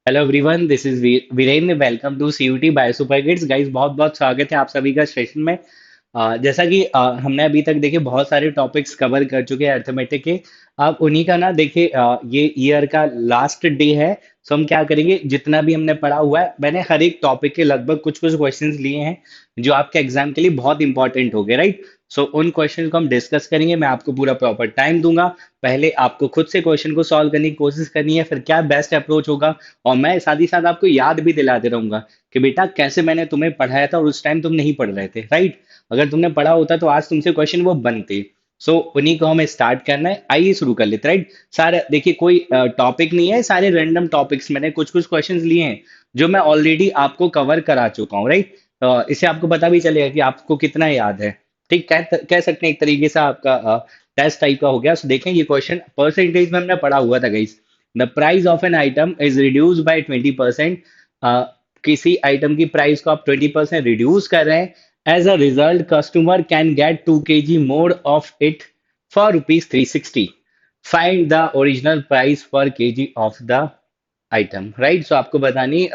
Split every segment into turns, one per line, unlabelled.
Hello everyone, this is Virendra. Welcome to CUET by super kids. Guys, बहुत बहुत स्वागत है आप सभी का सेशन में। जैसा कि हमने अभी तक देखिए बहुत सारे टॉपिक्स कवर कर चुके हैं अर्थमेटिक के। अब उन्हीं का ना देखिए, ये ईयर का लास्ट डे है। सो हम क्या करेंगे, जितना भी हमने पढ़ा हुआ है मैंने हर एक टॉपिक के लगभग कुछ कुछ क्वेश्चंस लिए हैं जो आपके एग्जाम के लिए बहुत इंपॉर्टेंट हो गए, राइट। सो उन क्वेश्चन को हम डिस्कस करेंगे। मैं आपको पूरा प्रॉपर टाइम दूंगा। पहले आपको खुद से क्वेश्चन को सॉल्व करने की कोशिश करनी है, फिर क्या बेस्ट अप्रोच होगा। और मैं साथ ही साथ आपको याद भी दिलाते रहूंगा कि बेटा कैसे मैंने तुम्हें पढ़ाया था और उस टाइम तुम नहीं पढ़ रहे थे, राइट। अगर तुमने पढ़ा होता तो आज तुमसे क्वेश्चन वो बनते। सो उन्हीं को हमें स्टार्ट करना है। आइए शुरू कर लेते, राइट। सारे देखिए, कोई टॉपिक नहीं है, सारे रैंडम टॉपिक्स मैंने कुछ कुछ क्वेश्चंस लिए हैं जो मैं ऑलरेडी आपको कवर करा चुका हूँ, राइट। इससे आपको पता भी चलेगा कि आपको कितना याद है। ठीक, कह सकते हैं एक तरीके से आपका टेस्ट टाइप का हो गया। सो देखें, ये क्वेश्चन परसेंटेज में हमने पढ़ा हुआ था guys. The price of an item is reduce by 20%। किसी आइटम की प्राइस को आप 20% रिड्यूस कर रहे हैं। As a result customer can get 2 kg more of it for rupees 360। Find the original price per kg of the item, right. So आपको बतानी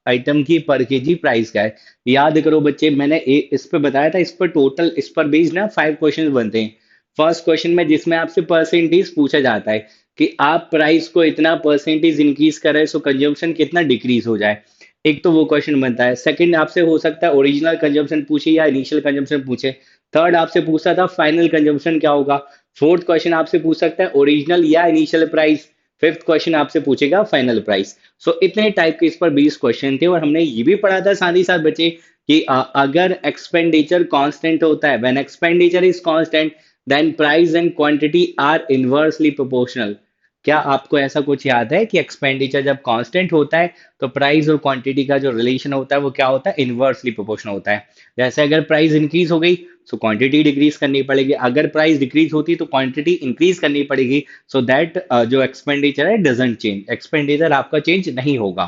item की पर केजी प्राइस क्या है। याद करो बच्चे, मैंने इस पे बताया था। इस पर टोटल, इस पर बेस्ड ना 5 क्वेश्चन बनते हैं। फर्स्ट क्वेश्चन में जिसमें आपसे परसेंटेज पूछा जाता है कि आप प्राइस को इतना परसेंटेज इंक्रीज करें सो कंजम्पशन कितना डिक्रीज हो जाए। एक तो वो क्वेश्चन बनता है। सेकंड आपसे हो सकता है ओरिजिनल कंजम्पशन पूछे या इनिशियल कंजम्पशन पूछे। थर्ड आपसे पूछता था फाइनल कंजम्पशन क्या होगा। फोर्थ क्वेश्चन आपसे पूछ सकता है ओरिजिनल या इनिशियल प्राइस। फिफ्थ क्वेश्चन आपसे पूछेगा फाइनल प्राइस। सो इतने टाइप के इस पर 20 क्वेश्चन थे। और हमने ये भी पढ़ा था साथ ही साथ बच्चे कि अगर एक्सपेंडिचर कांस्टेंट होता है, when expenditure is constant then price and quantity are inversely proportional. क्या आपको ऐसा कुछ याद है कि एक्सपेंडिचर जब कांस्टेंट होता है तो प्राइस और क्वांटिटी का जो रिलेशन होता है वो क्या होता है, इनवर्सली प्रोपोर्शनल होता है। जैसे अगर प्राइस इंक्रीज हो गई तो क्वांटिटी डिक्रीज करनी पड़ेगी, अगर प्राइस डिक्रीज होती तो क्वांटिटी इंक्रीज करनी पड़ेगी। सो दैट जो एक्सपेंडिचर है डजंट चेंज, एक्सपेंडिचर आपका चेंज नहीं होगा,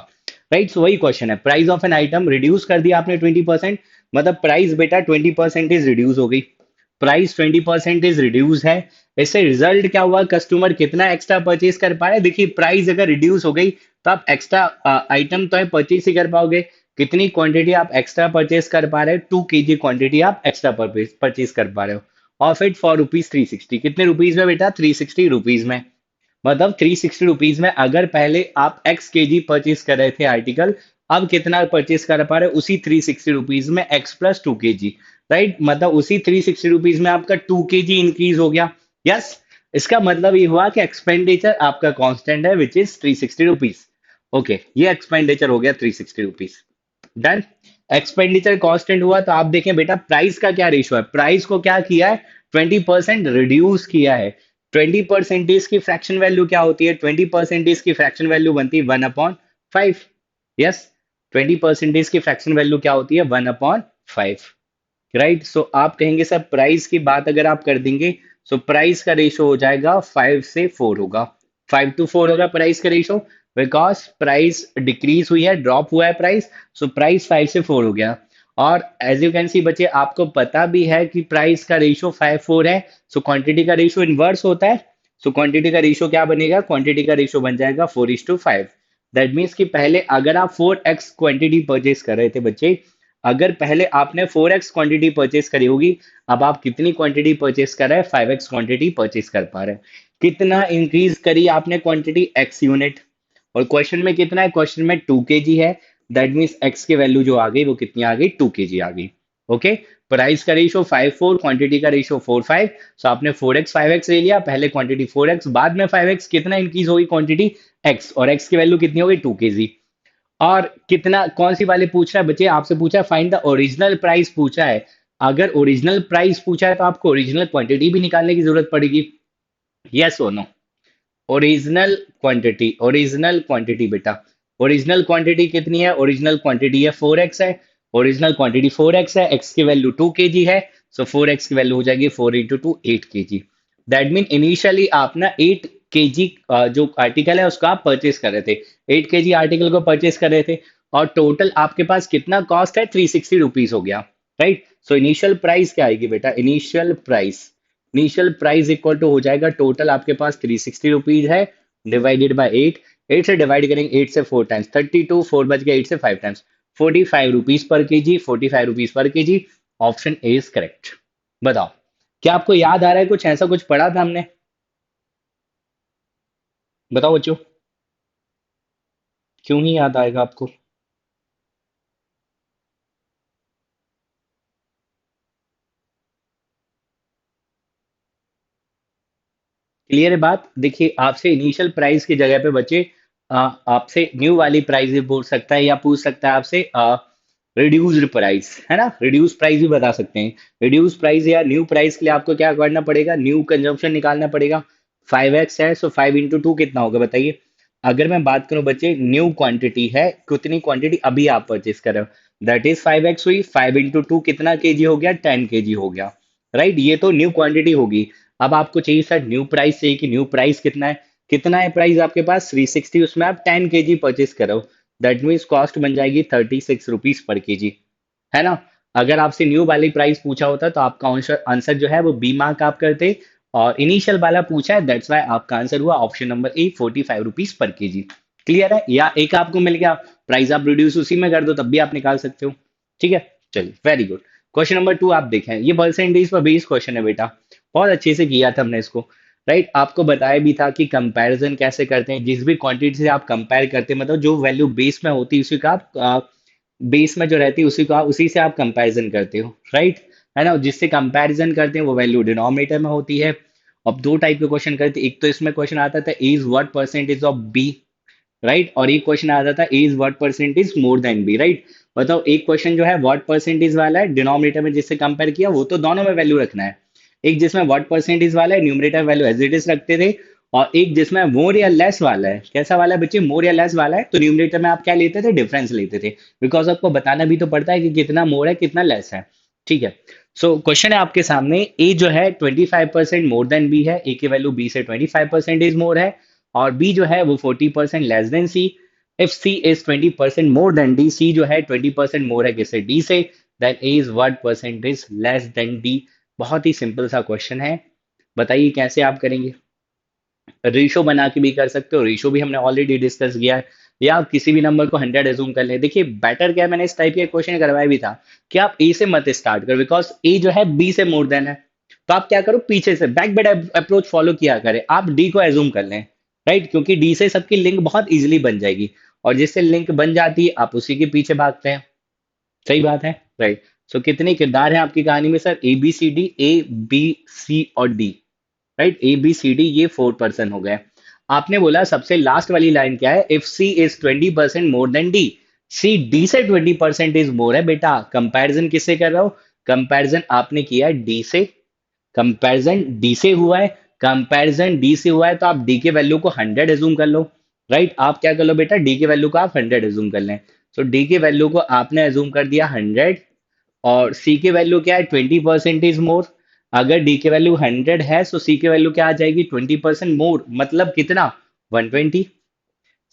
राइट। सो वही क्वेश्चन है, price of an item reduce कर दिया आपने 20%। मतलब प्राइस बेटा 20% रिड्यूस हो गई। प्राइस 20% रिड्यूस है। इससे रिजल्ट क्या हुआ, कस्टमर कितना एक्स्ट्रा परचेज कर पा रहे हैं। देखिए, प्राइस अगर रिड्यूस हो गई तो आप एक्स्ट्रा आइटम तो है परचेज ही कर पाओगे। कितनी क्वांटिटी आप एक्स्ट्रा परचेज कर पा रहे हो, 2 kg क्वांटिटी आप एक्स्ट्रा परचेज कर पा रहे हो। Of it for rupees 360। कितने रुपीज में बेटा, 360 रुपीज में। मतलब 360 रुपीज में अगर पहले आप एक्स के जी परचेज कर रहे थे आर्टिकल, अब कितना परचेज कर पा रहे हो, उसी 360 रुपीज में एक्स प्लस 2 kg, राइट। मतलब उसी 360 रुपीज में आपका 2 kg इंक्रीज हो गया। यस, इसका मतलब ये हुआ कि एक्सपेंडिचर आपका कांस्टेंट है विच इज 360 रुपीज। ओके, ये एक्सपेंडिचर हो गया 360 रुपीज। डन। एक्सपेंडिचर कांस्टेंट हुआ तो आप देखें बेटा प्राइस का क्या रेशो है। प्राइस को क्या किया है, 20% रिड्यूस किया है। 20% की फ्रैक्शन वैल्यू क्या होती है, 20% की फ्रैक्शन वैल्यू बनती है 1/5। यस, 20% की फ्रैक्शन वैल्यू क्या होती है, 1/5, राइट। सो आप कहेंगे सर प्राइस की बात अगर आप कर देंगे सो प्राइस का रेशो हो जाएगा 5 से 4 होगा। 5 to 4 होगा प्राइस का रेशो, बिकॉज प्राइस डिक्रीज हुई है, ड्रॉप हुआ है प्राइस। सो प्राइस 5 से 4 हो गया। और एज यू कैन सी बच्चे, आपको पता भी है कि प्राइस का रेशो 5-4 है। सो क्वांटिटी का रेशो इनवर्स होता है। सो क्वांटिटी का रेशो क्या बनेगा, क्वांटिटी का रेशो बन जाएगा 4:5। दैट मीन्स कि पहले अगर आप 4x क्वांटिटी परचेज कर रहे थे बच्चे, अगर पहले आपने 4x क्वांटिटी परचेज करी होगी, अब आप कितनी क्वांटिटी परचेज कर रहे हैं, 5x क्वांटिटी परचेज कर पा रहे हैं। कितना इंक्रीज करी आपने क्वांटिटी, x यूनिट। और क्वेश्चन में कितना है, क्वेश्चन में 2 kg है। दैट मीन्स x की वैल्यू जो आ गई वो कितनी आ गई, 2 kg आ गई। ओके, प्राइस का रेशो 5-4, क्वांटिटी का रेशो 4-5। सो आपने 4x 5x ले लिया, पहले क्वांटिटी 4x बाद में 5x, कितना इंक्रीज होगी क्वांटिटी, x, और x की वैल्यू कितनी होगी, 2 kg। और कितना, कौन सी वाले पूछ रहा है बच्चे, आपसे पूछा है फाइंड द ओरिजिनल प्राइस पूछा है। अगर ओरिजिनल प्राइस पूछा है तो आपको ओरिजिनल क्वांटिटी भी निकालने की जरूरत पड़ेगी। यस और no, original quantity, original quantity बेटा, ओरिजिनल क्वांटिटी कितनी है, ओरिजिनल क्वांटिटी है 4x है। ओरिजिनल क्वांटिटी 4x है, x की वैल्यू 2 kg है। सो 4x की वैल्यू हो जाएगी 4 × 2 8 kg। दैट मीन इनिशियली आप ना 8 kg जो आर्टिकल है उसका आप परचेस कर रहे थे। 8 kg आर्टिकल को परचेस कर रहे थे और टोटल आपके पास कितना कॉस्ट है, 360 रुपीज हो गया, राइट। सो इनिशियल प्राइस क्या आएगी बेटा, initial price, initial price equal to हो जाएगा टोटल आपके पास 360 रुपीज है डिवाइडेड बाय 8। 8 से डिवाइड करेंगे, 8 से 4 टाइम्स 32, 4 बच गया, 8 से 5 times 45 rupees per KG, 45 rupees per KG. Option A is correct. बताओ, क्या आपको याद आ रहा है कुछ ऐसा, कुछ पढ़ा था हमने? बताओ बच्चों, क्यों नहीं याद आएगा आपको? क्लियर है बात? देखिए, आपसे इनिशियल प्राइस की जगह पे बच्चे आपसे न्यू वाली प्राइस भी पूछ सकता है, या पूछ सकता है आपसे रिड्यूस्ड प्राइस, है ना? रिड्यूस प्राइस भी बता सकते हैं। रिड्यूस प्राइस या न्यू प्राइस के लिए आपको क्या करना पड़ेगा? न्यू कंजम्पशन निकालना पड़ेगा। 5x है, सो 5 into 2 कितना होगा बताइए? अगर मैं बात करूं बच्चे, न्यू क्वांटिटी है, कितनी क्वांटिटी अभी आप परचेस कर रहे हो, दैट इज 5x हुई। 5 into 2 कितना केजी हो गया? 10 kg हो गया। राइट, ये तो न्यू क्वांटिटी होगी। अब आपको चाहिए सर न्यू प्राइस चाहिए, कि न्यू प्राइस कितना है? कितना है प्राइस आपके पास? 360, उसमें आप 10 kg परचेस करो। दैट मीन्स कॉस्ट बन जाएगी 36 रुपीज पर केजी, है ना? अगर आपसे न्यू वाली प्राइस पूछा होता तो आपका आंसर आंसर जो है वो बी मार्क आप करते, और इनिशियल वाला पूछा है, दैट्स वाई आपका आंसर हुआ option number A, 45 rupees per KG. Clear है? या एक आपको मिल गया, प्राइस आप रिड्यूस उसी में कर दो, तब भी आप निकाल सकते हो। ठीक है, चलिए, वेरी गुड। क्वेश्चन नंबर 2 आप देखें, ये परसेंटेज पर बेस्ड क्वेश्चन है बेटा, बहुत अच्छे से किया था हमने इसको। राइट, आपको बताया भी था कि कंपैरिजन कैसे करते हैं, जिस भी क्वांटिटी से आप कंपेयर करते हैं, मतलब जो वैल्यू बेस में होती है उसी का आप बेस में जो रहती है उसी को उसी से आप कंपैरिजन करते हो। राइट, है ना? जिससे कंपैरिजन करते हैं वो वैल्यू डिनोमिनेटर में होती है। अब दो टाइप के क्वेश्चन करते हैं, एक तो इसमें क्वेश्चन आता था is what percentage of B, right, और एक क्वेश्चन आता था is what percentage more than B, right. बताओ, एक क्वेश्चन जो है व्हाट परसेंटेज वाला है, डिनोमिनेटर में जिससे कंपेयर किया, वो तो दोनों में वैल्यू रखना है। एक जिसमें व्हाट परसेंटेज वाला है, numerator value as it is रखते थे। और एक जिसमें मोर या लेस वाला है, कैसा वाला है बच्चे? मोर या लेस वाला है, तो न्यूमरेटर में आप क्या लेते थे? डिफरेंस लेते थे। बिकॉज आपको बताना भी तो पड़ता है कि कितना मोर है कितना लेस है। ठीक है, सो क्वेश्चन है आपके सामने, ए जो है 25% मोर देन बी है, ए की वैल्यू बी से 25% मोर है, और बी जो है वो 40% less than C. If C is 20% more than D, C जो है 20% मोर है किससे? डी से, then A is what percentage less than D. बहुत ही सिंपल सा क्वेश्चन है, बताइए कैसे आप करेंगे? रेशो बना के भी कर सकते हो, रेशो भी हमने ऑलरेडी डिस्कस किया है। या आप किसी भी नंबर को 100 एज्यूम कर ले। देखिए, बेटर क्या है, मैंने इस टाइप के क्वेश्चन करवाया भी था कि आप ए से मत स्टार्ट करो, बिकॉज ए जो है बी से मोर देन है। तो आप क्या करो, पीछे से बैक बेड अप्रोच फॉलो किया करें, आप डी को एज्यूम कर लें। राइट, क्योंकि डी से सबकी लिंक बहुत इजीली बन जाएगी, और जिससे लिंक बन जाती है आप उसी के पीछे भागते हैं। सही बात है, राइट। सो कितने किरदार हैं आपकी कहानी में sir? A B C D, A B C और D. Right, A B C D, ये 4 पर्सन हो गए। आपने बोला सबसे लास्ट वाली लाइन क्या है? If C is 20% more than D, C D से 20% इज मोर है बेटा। कंपैरिजन किससे कर रहा हो? कंपैरिजन आपने किया है डी से, कंपैरिजन डी से हुआ है। कंपैरिजन डी से हुआ है तो आप डी के वैल्यू को 100 एज्यूम कर लो। राइट, आप क्या कर लो बेटा, डी के वैल्यू को आप 100 एज्यूम कर लें। सो डी के वैल्यू को आपने एज्यूम कर दिया 100, और सी की वैल्यू क्या है? 20% इज मोर। अगर डी की वैल्यू 100 है, तो सी की वैल्यू क्या आ जाएगी? 20% मोर, मतलब कितना? 120।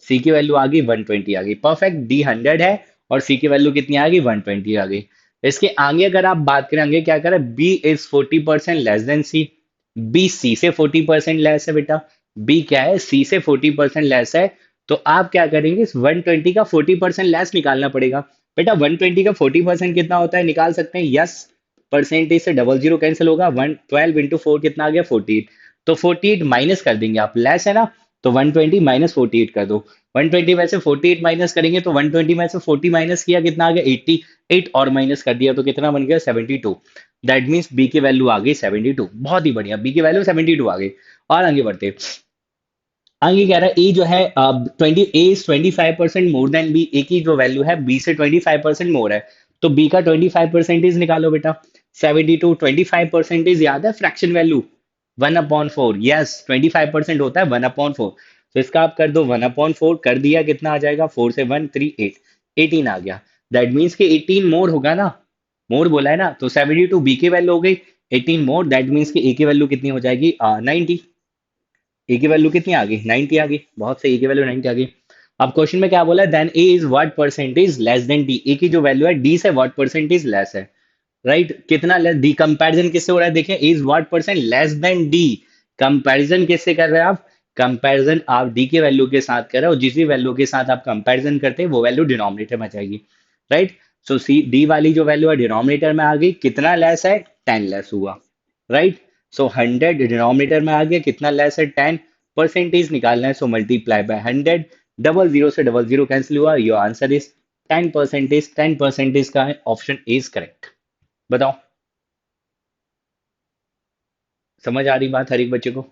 सी की वैल्यू आ गई 120, आ गई परफेक्ट। डी 100 है, और सी की वैल्यू कितनी आ गई? 120 आ गई। इसके आगे अगर आप बात करें, आगे क्या करें? B is 40% less than C. B C से 40% लेस है बेटा। बी क्या है? सी से 40% लेस है। तो आप क्या करेंगे? इस 120 का 40% लेस निकालना पड़ेगा। बेटा 120 का 40% कितना होता है? निकाल सकते हैं, यस। परसेंटेज से डबल जीरो कैंसिल होगा, 112 into 4 कितना आ गया? 48। तो 48 माइनस कर देंगे आप, लेस है ना, तो 120 माइनस 48 कर दो। 120 में से 48 माइनस करेंगे तो 120 में से 40 माइनस किया, कितना आ गया? 88, और माइनस कर दिया तो कितना बन गया? 72। दैट मीन्स बी की वैल्यू आ गई 72। बहुत ही बढ़िया, बी की वैल्यू 72 आ गई। और आगे बढ़ते, आगे कह रहा है ए जो है 25% मोर देन बी, ए की जो वैल्यू है बी से 25% मोर है, तो बी का 25% निकालो बेटा। 72, 25% याद है फ्रैक्शन वैल्यू? 1/4, यस, 25% होता है 1/4। तो इसका आप कर दो 1/4, कर दिया, कितना आ जाएगा? 4 से 1 3 8, 18 आ गया। दैट मीन्स कि 18 मोर होगा ना, मोर बोला है ना, तो 72 बी की वैल्यू हो गई, 18 मोर, दैट मीन्स कि ए की वैल्यू कितनी हो जाएगी? 90। ए की वैल्यू कितनी आ गई? 90 आ गई, बहुत सही, ए की वैल्यू 90 आ गई। अब क्वेश्चन में क्या बोला है? Then A is what percentage less than D, A की जो वैल्यू है डी से व्हाट परसेंटेज लेस है। राइट, कितना लेस? डी कंपैरिजन किससे हो रहा है? देखिए, is what percent less than D, comparison किससे कर रहे हैं आप? कंपैरिजन आप डी के वैल्यू के साथ कर रहे हो, जिस भी वैल्यू के साथ आप कंपैरिजन करते हैं वो वैल्यू डिनोमिनेटर में आ जाएगी, राइट। सो सी डी वाली जो वैल्यू है डिनोमिनेटर में आ गई, कितना लेस है, 10 लेस हुआ, राइट। सो 100 डिनोमिनेटर में आ गया, कितना लेस है, 10। परसेंटेज निकालना है, so multiply by 100। Double zero से डबल जीरो कैंसिल हुआ, योर आंसर इज 10%। 10% का है, ऑप्शन इज करेक्ट। बताओ, समझ आ रही बात हर एक बच्चे को?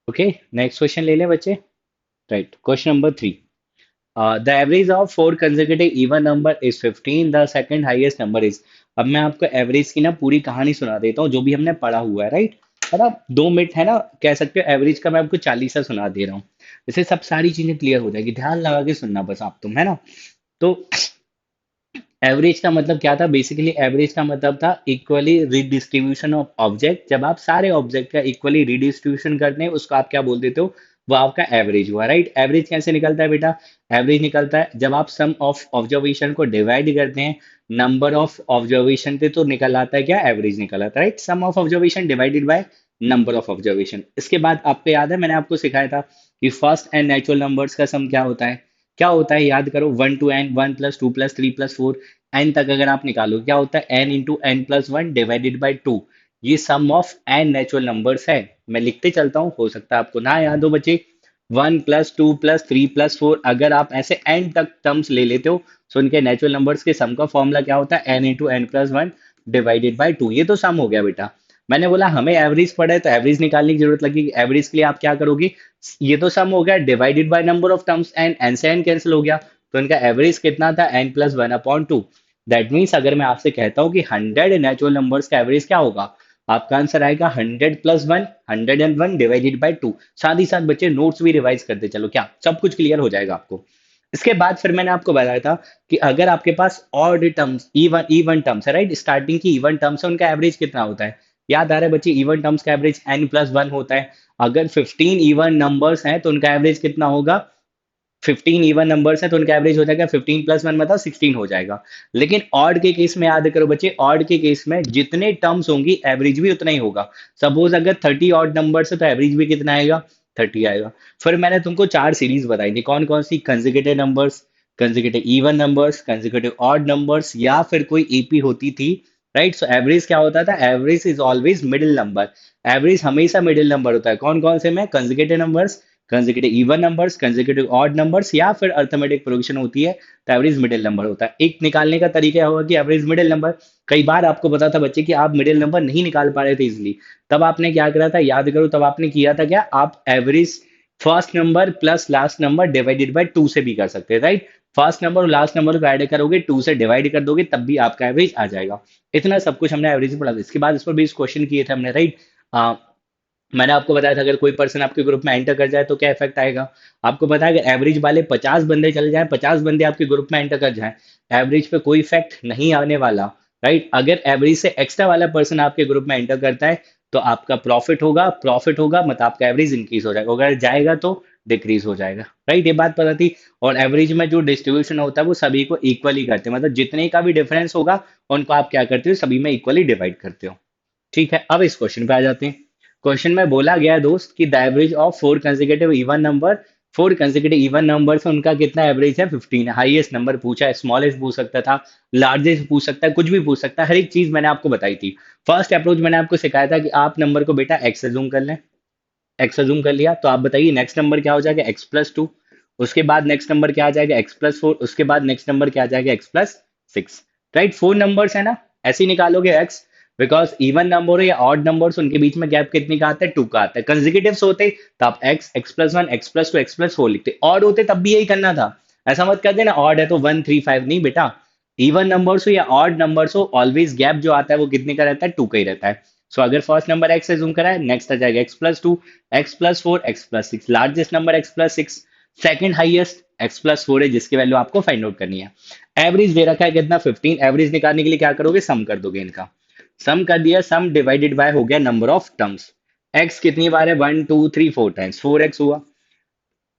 ओके, नेक्स्ट क्वेश्चन ले लें बच्चे। Right, question number 3। The average of four consecutive even number is 15, the second highest number is. अब मैं आपको एवरेज की ना पूरी कहानी सुना देता हूँ, जो भी हमने पढ़ा हुआ है, राइट। है ना, 2 मिनट है ना, कह सकते हो एवरेज का मैं आपको 40 सुना दे रहा हूँ, इससे सब सारी चीजें क्लियर हो जाएगी, ध्यान लगा के सुनना बस आप, तुम है ना। तो एवरेज का मतलब क्या था, बेसिकली एवरेज का मतलब था इक्वली रिडिस्ट्रीब्यूशन ऑफ ऑब्जेक्ट। जब आप सारे ऑब्जेक्ट का इक्वली रिडिस्ट्रीब्यूशन करते हैं, उसको आप क्या बोल देते हो, वो आपका एवरेज हुआ, राइट। एवरेज कैसे निकलता है बेटा, एवरेज निकलता है जब आप सम ऑफ ऑब्जर्वेशन को डिवाइड करते हैं नंबर ऑफ ऑब्जर्वेशन पे, तो निकल आता है क्या, एवरेज निकल आता है, right. Sum of observation divided by number of observation. इसके बाद आपको याद है मैंने आपको सिखाया था कि फर्स्ट एंड नेचुरल नंबर्स का सम क्या होता है, क्या होता है, याद करो, 1 to n, 1 + 2 + 3 + 4 एन तक अगर आप निकालो, क्या होता है, n × n+1 डिवाइडेड बाई 2। ये सम ऑफ एन नेचुरल नंबर्स है। मैं लिखते चलता हूँ, हो सकता है आपको ना याद हो बच्चे। 1 + 2 + 3 + 4, अगर आप ऐसे एन तक टर्म्स ले लेते हो, तो उनके नेचुरल नंबर्स के सम का फॉर्मूला क्या होता है, n × n+1 डिवाइडेड बाई 2। ये तो सम हो गया बेटा। मैंने बोला हमें एवरेज पढ़ा है, तो एवरेज निकालने की जरूरत लगी, एवरेज के लिए आप क्या करोगे, ये तो सम हो गया divided by number of terms, N से एन कैंसिल हो गया, तो इनका एवरेज कितना था, n + 1/2। दैट मीन्स अगर मैं आपसे कहता हूँ कि 100 नेचुरल नंबर्स का एवरेज क्या होगा, आपका आंसर आएगा 100 + 1, 101 डिवाइडेड बाई 2। साथ ही साथ बच्चे नोट्स भी रिवाइज करते चलो, क्या सब कुछ क्लियर हो जाएगा आपको। इसके बाद फिर मैंने आपको बताया था कि अगर आपके पास odd terms, even even terms है, राइट, स्टार्टिंग की इवन टर्म्स है, उनका एवरेज कितना होता है, याद आ रहा है बच्चे, इवन टर्म्स का एवरेज n + 1 होता है। अगर 15 इवन नंबर्स हैं तो उनका एवरेज कितना होगा, 15 इवन नंबर्स हैं तो उनका एवरेज हो जाएगा 15 + 1 मतलब 16 हो जाएगा। लेकिन ऑड के केस में याद करो बच्चे, ऑड के केस में जितने टर्म्स होंगी एवरेज भी उतना ही होगा। सपोज अगर 30 ऑड नंबर्स है तो एवरेज भी कितना आएगा, 30 आएगा। फिर मैंने तुमको 4 सीरीज बताई थी, कौन कौन सी, consecutive numbers, consecutive even numbers, consecutive odd numbers, या फिर कोई एपी होती थी, राइट। सो एवरेज क्या होता था, average is always middle number. Average हमेशा मिडिल नंबर होता है, कौन कौन से में, consecutive numbers, consecutive even numbers, consecutive odd numbers, या फिर अर्थमेटिक प्रोग्रेशन होती है, तो एवरेज मिडिल नंबर होता है। एक निकालने का तरीका होगा कि एवरेज मिडिल नंबर। कई बार आपको पता था बच्चे कि आप मिडिल नंबर नहीं निकाल पा रहे थे इजिली, तब आपने क्या करा था, याद करो, तब आपने किया था क्या, आप average first number plus last number divided by 2 से भी कर सकते हैं, राइट। फर्स्ट नंबर और लास्ट नंबर को ऐड करोगे, 2 से डिवाइड कर दोगे, तब भी आपका एवरेज आ जाएगा। इतना सब कुछ हमने एवरेज में पढ़ा था। इसके बाद इस पर 20 क्वेश्चन किए थे हमने, राइट। मैंने आपको बताया था अगर कोई पर्सन आपके ग्रुप में एंटर कर जाए तो क्या इफेक्ट आएगा। आपको पता है अगर एवरेज वाले 50 बंदे चले जाएं, 50 बंदे आपके ग्रुप में एंटर कर जाएं, एवरेज पे कोई इफेक्ट नहीं आने वाला, राइट। अगर एवरेज से एक्स्ट्रा वाला पर्सन आपके ग्रुप में एंटर करता है, तो आपका प्रॉफिट होगा मतलब आपका एवरेज इंक्रीज हो जाएगा, अगर जाएगा तो डिक्रीज हो जाएगा, राइट। ये बात पता थी। और एवरेज में जो डिस्ट्रीब्यूशन होता है वो सभी को इक्वली करते हैं, मतलब जितने का भी डिफरेंस होगा उनको आप क्या करते हो, सभी में इक्वली डिवाइड करते हो। ठीक है, अब इस क्वेश्चन पे आ जाते हैं। क्वेश्चन में बोला गया है दोस्त कि the average of four consecutive even number से उनका कितना एवरेज है, 15 है। हाईएस्ट नंबर पूछा है, स्मॉलेस्ट पूछ सकता था, लार्जेस्ट पूछ सकता है, कुछ भी पूछ सकता है, हर एक चीज मैंने आपको बताई थी। फर्स्ट अप्रोच मैंने आपको सिखाया था कि आप नंबर को बेटा एक्स से जूम कर लें, एक्स जूम कर लिया, तो आप बताइए नेक्स्ट नंबर क्या हो जाएगा, x + 2। उसके बाद नेक्स्ट नंबर क्या आ जाएगा, x + 4। उसके बाद नेक्स्ट नंबर क्या आ जाएगा, x + 6। राइट, 4 नंबर्स है ना, ऐसे ही निकालोगे x, बिकॉज इवन नंबर या ऑड नंबर्स उनके बीच में गैप कितने का आता है, 2 का आता है। कंसेक्यूटिव्स होते तो आप x, x + 1, x + 2, x + 4 लिखते, ऑड होते तब भी यही करना था। ऐसा मत कर देना ऑड है तो 135, नहीं बेटा। इवन नंबर्स हो या ऑड नंबर्स हो, ऑलवेज गैप जो आता है वो कितने का रहता है, 2 का ही रहता है। सो अगर फर्स्ट नंबर एक्स एज्यूम करा है, नेक्स्ट आ जाएगा x+2, x+4, x+6, largest number x+6, second highest x+4 है जिसकी वैल्यू आपको फाइंड आउट करनी है। एवरेज दे रखा है कितना, 15। एवरेज निकालने के लिए क्या करोगे, सम कर दोगे इनका। सम कर दिया, सम डिवाइडेड बाय हो गया नंबर ऑफ टर्म्स। एक्स कितनी बार है, 1 2 3 4 टाइम्स, 4x हुआ।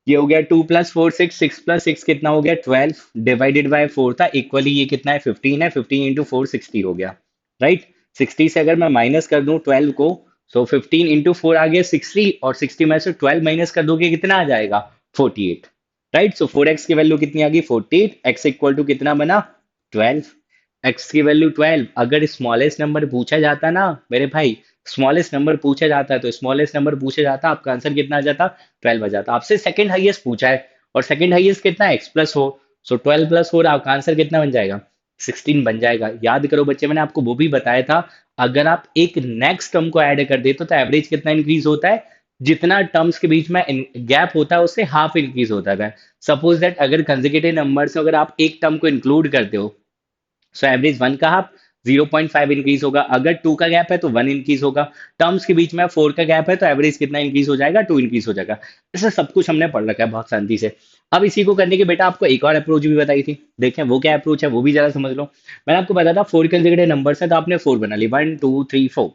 ये हो गया 2+4 6, 6+6 कितना हो गया, 12, डिवाइडेड बाय 4 था, इक्वली ये कितना है, 15 है, 15 × 4 60 हो गया, राइट। 60 से अगर मैं माइनस कर दूं 12 को, सो 15 × 4 आ गया 60, और 60 में से 12 माइनस कर दोगे कितना आ जाएगा, 48, राइट। सो 4x की वैल्यू कितनी आ गई, 48, x इक्वल टू कितना बना, 12। एक्स की वैल्यू 12। अगर स्मॉलेस्ट नंबर पूछा जाता ना मेरे भाई, स्मॉलेस्ट नंबर पूछा जाता है तो स्मॉलेस्ट नंबर पूछा जाता, आपका आंसर कितना आ जाता, 12 आ जाता। आपसे सेकंड हाईएस्ट पूछा है, और सेकंड हाईएस्ट कितना है, x+4, सो 12+4, आपका आंसर कितना बन जाएगा, 16 बन जाएगा। याद करो बच्चे, मैंने आपको वो भी बताया था, अगर आप एक नेक्स्ट टर्म को ऐड कर देते हो तो एवरेज कितना इंक्रीज होता है, जितना टर्म्स के बीच में गैप होता है उससे हाफ इंक्रीज होता है। सपोज दैट अगर कंसेक्यूटिव नंबर से अगर आप एक टर्म को इंक्लूड करते हो, सो एवरेज 1 का हाफ 0.5 इंक्रीज होगा। अगर 2 का गैप है तो 1 इंक्रीज होगा। टर्म्स के बीच में 4 का गैप है तो एवरेज कितना इंक्रीज हो जाएगा, 2 इंक्रीज हो जाएगा। ऐसा सब कुछ हमने पढ़ रखा है बहुत शांति से। अब इसी को करने के बेटा आपको एक और अप्रोच भी बताई थी, देखें वो क्या अप्रोच है वो भी जरा समझ लो। मैंने आपको बताया था 4 कंसेक्यूटिव नंबर है तो आपने 4 बना ली, 1 2 3 4।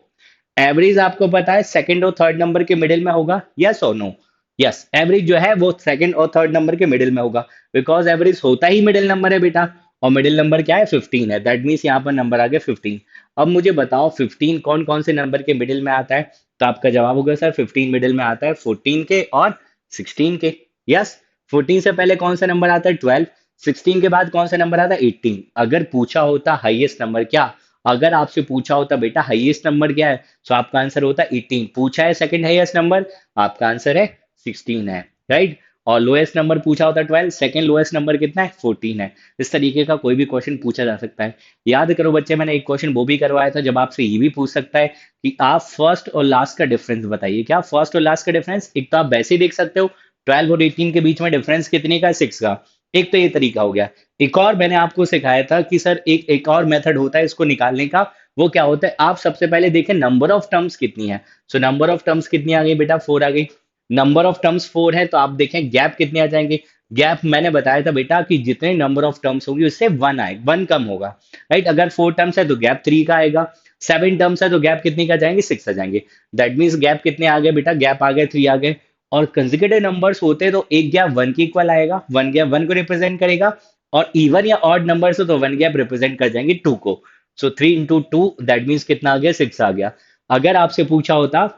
एवरेज आपको पता है सेकंड और थर्ड नंबर के मिडिल में होगा, यस और नो। यस, एवरेज जो है वो सेकंड और थर्ड नंबर के मिडिल में होगा, बिकॉज एवरेज होता ही मिडिल नंबर है बेटा। और मिडिल नंबर क्या है, 15 है, दैट मीन्स यहाँ पर नंबर आ गया 15। अब मुझे बताओ 15 कौन कौन से नंबर के मिडिल में आता है, तो आपका जवाब होगा सर 15 मिडिल में आता है 14 के और 16 के। यस, 14 से पहले कौन सा नंबर आता है, 12। 16 के बाद कौन सा नंबर आता है, 18। अगर पूछा होता हाईएस्ट नंबर क्या, अगर आपसे पूछा होता बेटा हाईएस्ट नंबर क्या है, तो आपका आंसर होता 18। पूछा है सेकंड हाईएस्ट नंबर, आपका आंसर है 16 है, राइट। और लोएस्ट नंबर पूछा होता 12, सेकंड लोएस्ट नंबर कितना है, 14 है। इस तरीके का कोई भी क्वेश्चन पूछा जा सकता है। याद करो बच्चे, मैंने एक क्वेश्चन वो भी करवाया था जब आपसे ये भी पूछ सकता है कि आप फर्स्ट और लास्ट का डिफरेंस बताइए। क्या फर्स्ट और लास्ट का डिफरेंस, एक तो आप वैसे ही देख सकते हो 12 और 18 के बीच में डिफरेंस कितने का है, 6 का। एक तो ये तरीका हो गया। एक और मैंने आपको सिखाया था कि सर एक एक और मेथड होता है इसको निकालने का। वो क्या होता है, आप सबसे पहले देखें नंबर ऑफ टर्म्स कितनी है। सो नंबर ऑफ टर्म्स कितनी आ गई बेटा, 4 आ गई। नंबर ऑफ टर्म्स 4 है तो आप देखें गैप कितने आ जाएंगे। गैप मैंने बताया था बेटा कि जितने नंबर ऑफ टर्म्स होंगे उससे 1 आए, 1 कम होगा, राइट। अगर 4 टर्म्स है तो गैप 3 का आएगा। 7 टर्म्स है तो गैप कितने का जाएंगे, 6 आ जाएंगे। दैट मीन्स गैप कितने आ गए बेटा, गैप आ गए 3 आ गए। और कंसेक्यूटिव नंबर्स होते तो एक गैप 1 के इक्वल आएगा, 1 गैप 1 को रिप्रेजेंट करेगा। और इवन या ऑड नंबर्स हो तो 1 गैप रिप्रेजेंट कर जाएंगे 2 को। सो 3 × 2 दैट मीन्स कितना आ गया, 6 आ गया। अगर आपसे पूछा होता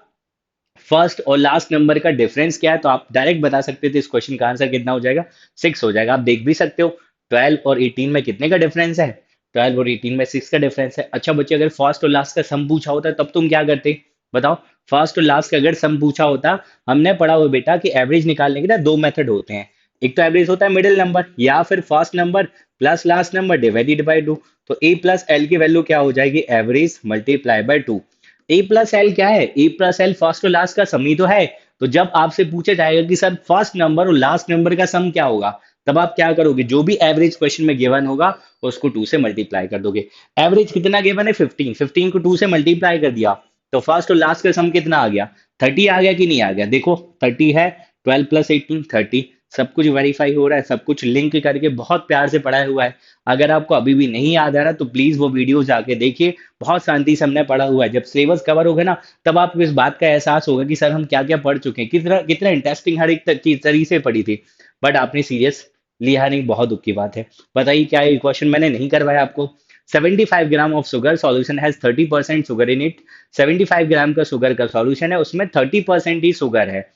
फर्स्ट और लास्ट नंबर का डिफरेंस क्या है, तो आप डायरेक्ट बता सकते थे इस क्वेश्चन का आंसर कितना हो जाएगा, 6 हो जाएगा। आप देख भी सकते हो 12 और 18 में कितने का डिफरेंस है, 12 और 18 में 6 का डिफरेंस है। अच्छा बच्चे, अगर फर्स्ट और लास्ट का सम पूछा होता तब तुम क्या करते, बताओ। फर्स्ट और लास्ट का अगर सम पूछा होता, हमने पढ़ा हुआ बेटा कि एवरेज निकालने के ना दो मेथड होते हैं। एक तो एवरेज होता है मिडिल नंबर, या फिर first number plus last number divided by 2। तो ए प्लस एल की वैल्यू क्या हो जाएगी, average multiply by 2। A plus L क्या है, ए प्लस एल फर्स्ट और लास्ट का सम ही तो है। तो जब आपसे पूछा जाएगा कि सर फर्स्ट नंबर और लास्ट नंबर का सम क्या होगा, तब आप क्या करोगे, जो भी एवरेज क्वेश्चन में गिवन होगा उसको 2 से मल्टीप्लाई कर दोगे। एवरेज कितना गिवन है, 15, 15 को 2 से मल्टीप्लाई कर दिया तो फर्स्ट और लास्ट का सम कितना आ गया, 30 आ गया कि नहीं आ गया, देखो 30 है, 12 + 18 30। सब कुछ वेरीफाई हो रहा है, सब कुछ लिंक करके बहुत प्यार से पढ़ाया हुआ है। अगर आपको अभी भी नहीं याद आ रहा तो प्लीज वो वीडियो जाके देखिए, बहुत शांति से हमने पढ़ा हुआ है। जब सिलेबस कवर होगा ना, तब आपको इस बात का एहसास होगा कि सर हम क्या क्या पढ़ चुके हैं, कितना कितना इंटरेस्टिंग हर एक तरीके से पढ़ी थी। बट आपने सीरियस लिया नहीं, बहुत दुख की बात है। बताइए क्या ये क्वेश्चन मैंने नहीं करवाया आपको। 75 gram of sugar solution has 30% sugar in it. 75 gram का शुगर का सॉल्यूशन है, उसमें 30% ही शुगर है।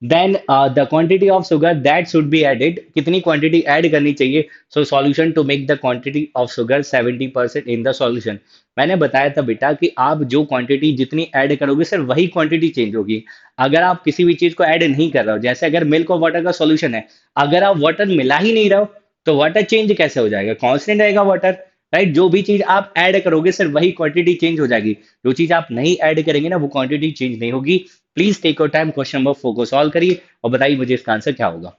Then the quantity of sugar that should be added, कितनी क्वांटिटी ऐड करनी चाहिए, so solution to make the quantity of sugar 70% in the solution. मैंने बताया था बेटा कि आप जो क्वांटिटी जितनी ऐड करोगे सर वही क्वांटिटी चेंज होगी। अगर आप किसी भी चीज को ऐड नहीं कर रहे हो, जैसे अगर मिल्क और वाटर का सॉल्यूशन है, अगर आप वाटर मिला ही नहीं रहे हो तो वाटर चेंज कैसे हो जाएगा, कांस्टेंट रहेगा वाटर, राइट। जो भी चीज आप ऐड करोगे सर वही क्वांटिटी चेंज हो जाएगी। जो चीज आप नहीं ऐड करेंगे ना वो क्वांटिटी चेंज नहीं होगी। Please take your time, question number 4 को सॉल्व करिए और बताइए मुझे इसका आंसर क्या होगा।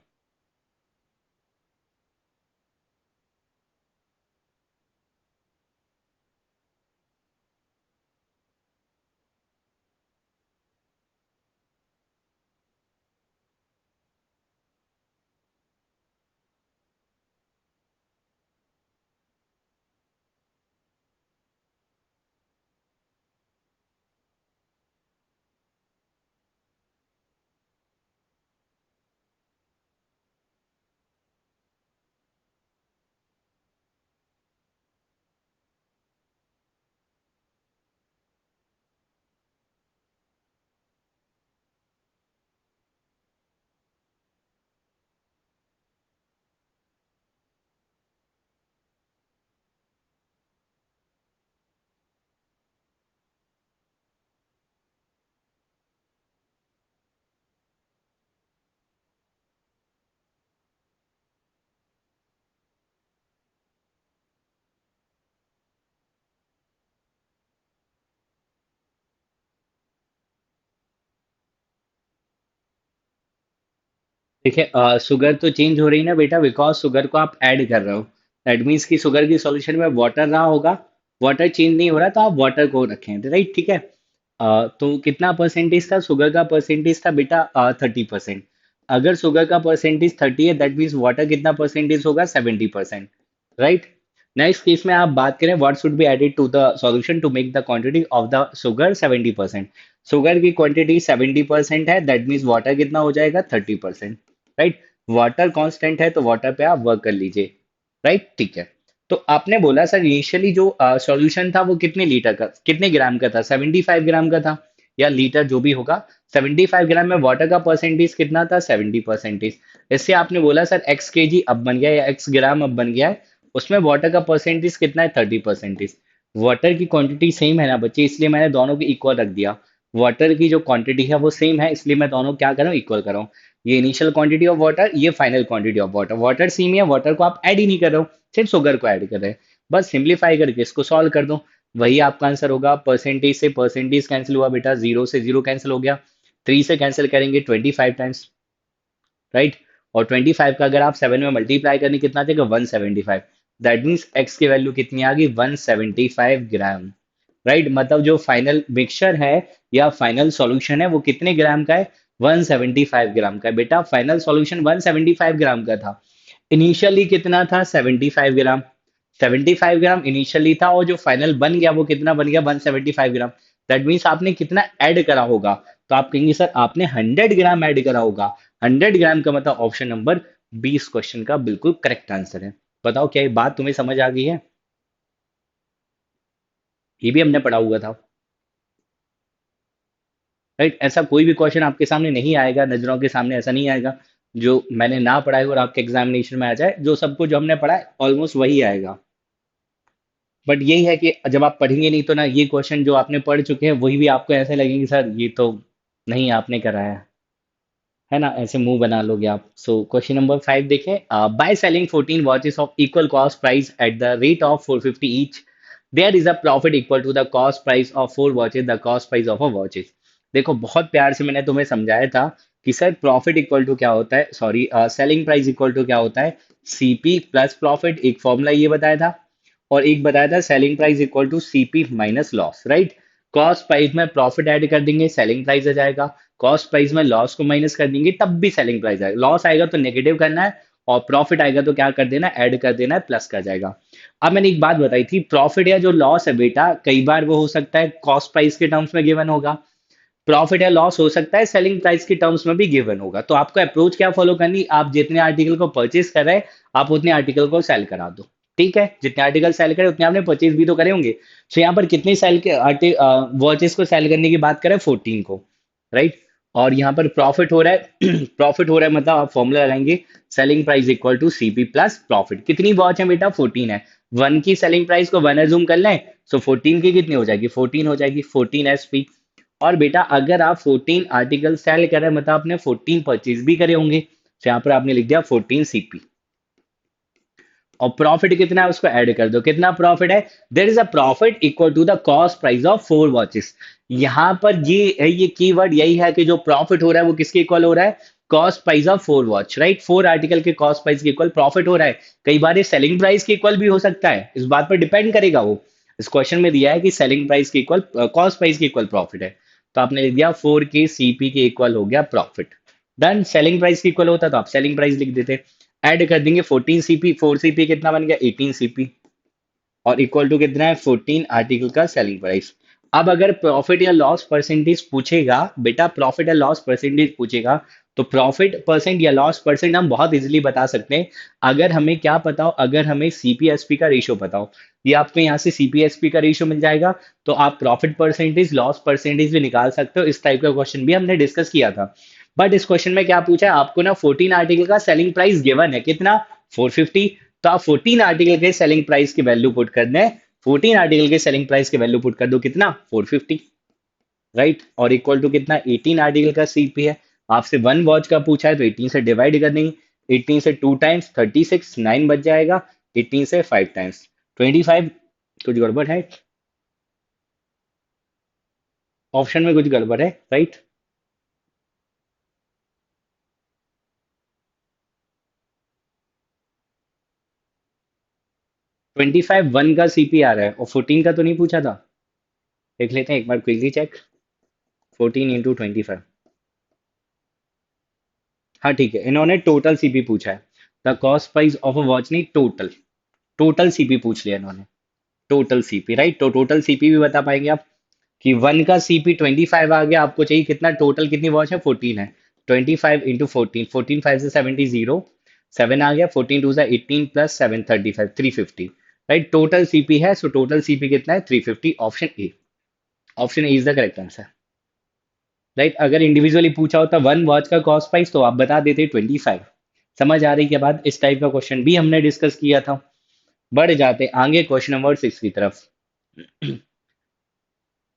देखिए शुगर तो चेंज हो रही है ना बेटा, बिकॉज शुगर को आप ऐड कर रहे हो। दैट मीन्स कि शुगर की सॉल्यूशन में वाटर रहा होगा, वाटर चेंज नहीं हो रहा तो आप वाटर को रखें, राइट, ठीक है। तो कितना परसेंटेज था शुगर का? परसेंटेज था बेटा 30%। अगर शुगर का परसेंटेज 30 है, दैट मीन्स वाटर कितना परसेंटेज होगा? 70%, राइट। नेक्स्ट केस में आप बात करें, what should be added to the solution to make the quantity of the sugar 70%। Sugar की क्वांटिटी 70% है, दैट मीन्स वाटर कितना हो जाएगा? 30%, राइट। वाटर कांस्टेंट है तो वाटर पे आप वर्क कर लीजिए, राइट, ठीक है। तो आपने बोला सर इनिशियली जो सॉल्यूशन था वो कितने लीटर का, कितने ग्राम का था? 75 ग्राम का था, या लीटर जो भी होगा। 75 ग्राम में वाटर का परसेंटेज कितना था? 70%। इससे आपने बोला सर एक्स के जी अब बन गया या एक्स ग्राम अब बन गया है, उसमें वाटर का परसेंटेज कितना है? 30%। वाटर की क्वांटिटी सेम है ना बच्चे, इसलिए मैंने दोनों को इक्वल रख दिया। वाटर की जो क्वांटिटी है वो सेम है, इसलिए मैं दोनों क्या कर रहा हूँ? इक्वल कर रहा हूँ। ये इनिशियल क्वांटिटी ऑफ वाटर, ये final quantity of water. Water same है, वाटर को आप ऐड ही नहीं कर रहे हो, सिर्फ शुगर को ऐड कर रहे हैं। बस सिंप्लीफाई करके इसको सॉल्व कर दो, वही आपका आंसर होगा। परसेंटेज से परसेंटेज कैंसिल हुआ बेटा, जीरो से जीरो कैंसिल हो गया, 3 से कैंसिल करेंगे 25 टाइम्स, राइट। और 25 का अगर आप 7 में मल्टीप्लाई करें कितना आ जाएगा? 175। दैट मीन्स एक्स की वैल्यू कितनी आ गई? 175 ग्राम, राइट। मतलब जो फाइनल मिक्सचर है या फाइनल सॉल्यूशन है वो कितने ग्राम का है? 175 ग्राम का है बेटा। फाइनल सॉल्यूशन 175 ग्राम का था। इनिशियली कितना था? 75 ग्राम। 75 ग्राम इनिशियली था, और जो फाइनल बन गया वो कितना बन गया? 175 ग्राम। दैट मीन्स आपने कितना ऐड करा होगा? तो आप कहेंगे सर आपने 100 ग्राम ऐड करा होगा। 100 ग्राम का मतलब ऑप्शन नंबर 20 क्वेश्चन का बिल्कुल करेक्ट आंसर है। बताओ क्या ये बात तुम्हें समझ आ गई है? ये भी हमने पढ़ा हुआ था, राइट। ऐसा कोई भी क्वेश्चन आपके सामने नहीं आएगा, नजरों के सामने ऐसा नहीं आएगा जो मैंने ना पढ़ा है और आपके एग्जामिनेशन में आ जाए। जो सब कुछ जो हमने पढ़ा है ऑलमोस्ट वही आएगा। बट यही है कि जब आप पढ़ेंगे नहीं तो ना ये क्वेश्चन जो आपने पढ़ चुके हैं वही भी आपको ऐसे लगेंगे सर ये तो नहीं आपने कराया है ना, ऐसे मुंह बना लोगे आप। सो क्वेश्चन नंबर 5 देखें, by selling 14 watches of equal cost price at the rate of 450 each, there is a profit equal to the cost price of 4 watches, the cost price of a watches. देखो बहुत प्यार से मैंने तुम्हें समझाया था कि सर प्रॉफिट इक्वल टू क्या होता है, sorry selling price equal to क्या होता है? सीपी प्लस प्रॉफिट, एक फॉर्मूला ये बताया था। और एक बताया था selling price equal to CP minus loss, right. Cost price में प्रॉफिट ऐड कर देंगे, सेलिंग प्राइस आ जाएगा। कॉस्ट प्राइस में लॉस को माइनस कर देंगे, तब भी सेलिंग प्राइस आएगा। लॉस आएगा तो नेगेटिव करना है, और प्रॉफिट आएगा तो क्या कर देना है? ऐड कर देना है, प्लस कर जाएगा। अब मैंने एक बात बताई थी, प्रॉफिट या जो लॉस है बेटा कई बार वो हो सकता है कॉस्ट प्राइस के टर्म्स में गिवन होगा, प्रॉफिट या लॉस हो सकता है सेलिंग प्राइस की टर्म्स में भी गिवन होगा। तो आपको अप्रोच क्या फॉलो करनी? आप जितने आर्टिकल को परचेज कर रहे हैं आप उतने आर्टिकल को सेल करा दो, ठीक है। जितने आर्टिकल सेल करे उतने आपने परचेज भी तो करे होंगे। तो यहाँ पर कितने सेल के वॉचेस को सेल करने की बात करें? 14 को, राइट। और यहाँ पर प्रॉफिट हो रहा है प्रॉफिट हो रहा है मतलब आप फॉर्मूला लगाएंगे, selling price equal to CP plus profit. कितनी वॉच है बेटा? 14 है। वन की सेलिंग प्राइस को वन एज्यूम कर लें, सो 14 की कितनी हो जाएगी? 14 हो जाएगी, 14 एसपी। और बेटा अगर आप 14 आर्टिकल सेल कर रहे हैं मतलब आपने 14 परचेज भी करे होंगे, तो यहाँ पर आपने लिख दिया 14 सीपी। और प्रॉफिट कितना है उसको ऐड कर दो, कितना प्रॉफिट है? There is a profit equal to the cost price of 4 watches. यहाँ पर ये कीवर्ड यही है कि जो प्रॉफिट हो रहा है वो किसके इक्वल हो रहा है? Cost price of 4 watch, right. 4 article के कॉस्ट प्राइस के इक्वल प्रॉफिट हो रहा है। कई बार ये सेलिंग प्राइस के इक्वल भी हो सकता है, इस बात पर डिपेंड करेगा वो। इस क्वेश्चन में दिया है कि सेलिंग प्राइस के इक्वल कॉस्ट प्राइस के इक्वल प्रॉफिट है, तो आपने लिख दिया 4 के सीपी के इक्वल हो गया प्रॉफिट। डन। सेलिंग प्राइस के इक्वल होता तो आप सेलिंग प्राइस लिख देते। ऐड कर देंगे 14 सीपी, 4 सीपी कितना बन गया? 18 सीपी। और इक्वल टू कितना है? 14 आर्टिकल का सेलिंग प्राइस। अब अगर प्रॉफिट या लॉस परसेंटेज पूछेगा बेटा, प्रॉफिट या लॉस परसेंटेज पूछेगा, तो प्रॉफिट परसेंट या लॉस परसेंट हम बहुत इजीली बता सकते हैं। अगर हमें क्या पता हो, अगर हमें सीपीएसपी का रेशियो पता हो, ये आपको यहाँ से सीपीएसपी का रेशियो मिल जाएगा, तो आप प्रॉफिट परसेंटेज लॉस परसेंटेज भी निकाल सकते हो। इस टाइप का क्वेश्चन भी हमने डिस्कस किया था। बट इस क्वेश्चन में क्या पूछा है आपको ना, 14 आर्टिकल का सेलिंग प्राइस गिवन है कितना? 450। तो आप 14 आर्टिकल के सेलिंग प्राइस की वैल्यू पुट कर दें, 14 आर्टिकल के सेलिंग प्राइस की वैल्यू पुट कर दो कितना? 450, राइट। और इक्वल टू कितना? 18 आर्टिकल का सीपी है। आपसे वन वॉच का पूछा है तो 18 से डिवाइड कर देंगे, 18 से 2 टाइम्स 36, 9 बच जाएगा। 18 से 5 टाइम्स 25। कुछ गड़बड़ है? ऑप्शन में कुछ गड़बड़ है, राइट। 25 वन का सीपी आ रहा है और 14 का तो नहीं पूछा था। देख लेते हैं एक बार क्विकली चेक। 14 × 25। हाँ ठीक है, इन्होंने टोटल सीपी पूछा है। The cost price of a watch, नहीं टोटल। टोटल सीपी पूछ लिया इन्होंने। टोटल सीपी राइट, तो टोटल सीपी भी बता पाएंगे आप कि वन का सीपी 25 आ गया, आपको चाहिए कितना, टोटल कितनी वॉच है, 14 है। 25 × 14, 14 5 से 70, 0 7 आ गया, 14 2 से 18 प्लस 7 35 350। राइट, टोटल सीपी है, सो टोटल सीपी कितना है, 350। Option A. Option A is the correct answer. Right, अगर इंडिविजुअली पूछा होता वन वॉच का कॉस्ट प्राइस तो आप बता देते 25। समझ आ रही के बाद इस टाइप का क्वेश्चन भी हमने डिस्कस किया था। बढ़ जाते आगे क्वेश्चन नंबर 6 की तरफ।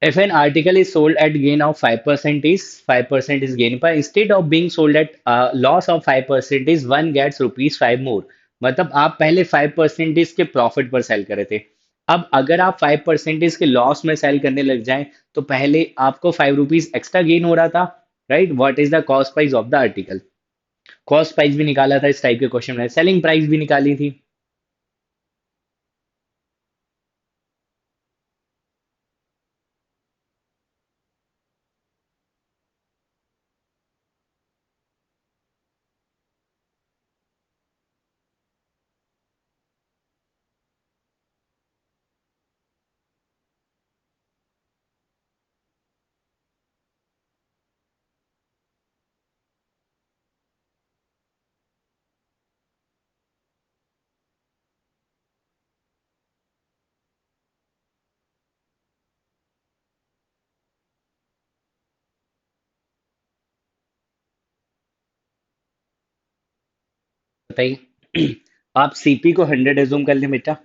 If an article is sold at gain of 5% is 5% is gain पर instead of being sold at loss of 5% is one gets rupees 5 more। मतलब आप पहले 5% के प्रॉफिट पर सेल करे थे। अब अगर आप 5% के लॉस में सेल करने लग जाएं तो पहले आपको 5 रुपीज एक्स्ट्रा गेन हो रहा था। Right, what is the cost price of the article. Cost price भी निकाला था इस टाइप के क्वेश्चन में, सेलिंग प्राइस भी निकाली थी। बताइए। आप सीपी को 100 एज्यूम कर लें बेटा।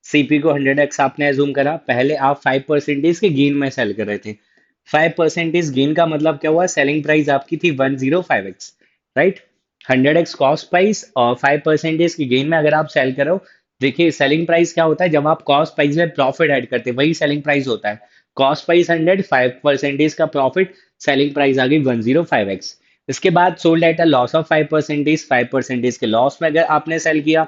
सीपी को 100x आपने एज्यूम करा, पहले आप 5% के गेन में सेल कर रहे थे। 5% गेन का मतलब क्या हुआ, सेलिंग प्राइस आपकी थी 105x। Right, 100x cost price और 5% की गेन में अगर आप सेल करो। देखिए सेलिंग प्राइस क्या होता है, जब आप कॉस्ट प्राइस में प्रॉफिट ऐड करते हैं वही सेलिंग प्राइस होता है। कॉस्ट प्राइस 100, 5% का प्रॉफिट, सेलिंग प्राइस आ गई 105x। इसके बाद sold at a loss of 5%, 5% के लॉस में अगर आपने सेल किया,